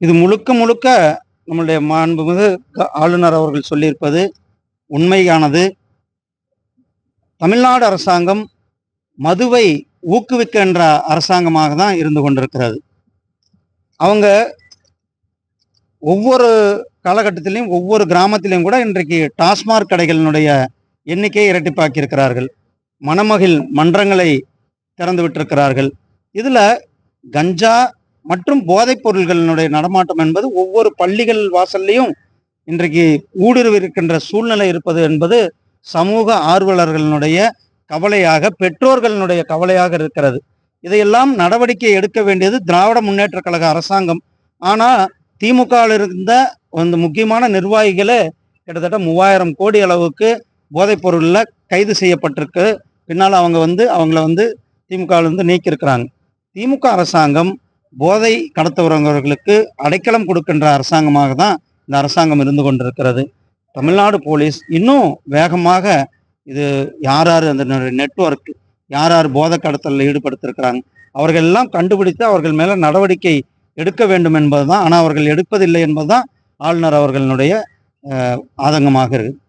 இது முழுக்க முழுக்க நம்முடைய மாண்புமிகு ஆளுநர் அவர்கள் சொல்லியிருப்பது உண்மையானது. தமிழ்நாடு அரசாங்கம் மதுவை ஊக்குவிக்கின்ற அரசாங்கமாக தான் இருந்து கொண்டிருக்கிறது. அவங்க ஒவ்வொரு காலகட்டத்திலையும் ஒவ்வொரு கிராமத்திலையும் கூட இன்றைக்கு டாஸ்மாக் கடைகளினுடைய எண்ணிக்கையை இரட்டிப்பாக்கி இருக்கிறார்கள். மணமகிழ் மன்றங்களை திறந்து விட்டிருக்கிறார்கள். இதுல கஞ்சா மற்றும் போதைப் பொருள்களினுடைய நடமாட்டம் என்பது ஒவ்வொரு பள்ளிகள் வாசல்லையும் இன்றைக்கு ஊடுருவி இருக்கின்ற சூழ்நிலை இருப்பது என்பது சமூக ஆர்வலர்களுடைய கவலையாக, பெற்றோர்களுடைய கவலையாக இருக்கிறது. இதையெல்லாம் நடவடிக்கை எடுக்க வேண்டியது திராவிட முன்னேற்ற கழக அரசாங்கம். ஆனா திமுகவில் இருந்த அந்த முக்கியமான நிர்வாகிகளே கிட்டத்தட்ட 3000 கோடி அளவுக்கு போதைப் பொருள்ல கைது செய்யப்பட்டிருக்கு. பின்னால் அவங்கள திமுகவிலிருந்து நீக்கியிருக்கிறாங்க. திமுக அரசாங்கம் போதை கடத்தவர்களுக்கு அடைக்கலம் கொடுக்கின்ற அரசாங்கமாக தான் இந்த அரசாங்கம் இருந்து கொண்டிருக்கிறது. தமிழ்நாடு போலீஸ் இன்னும் வேகமாக இது யார் அந்த நெட்வொர்க் யார் போதை கடத்தலில் ஈடுபடுத்திருக்கிறாங்க அவர்கள் எல்லாம் கண்டுபிடித்து அவர்கள் மேல நடவடிக்கை எடுக்க வேண்டும் என்பதுதான். ஆனால் அவர்கள் எடுப்பதில்லை என்பதுதான் ஆளுநர் அவர்களுடைய ஆதங்கமாக இருக்கு.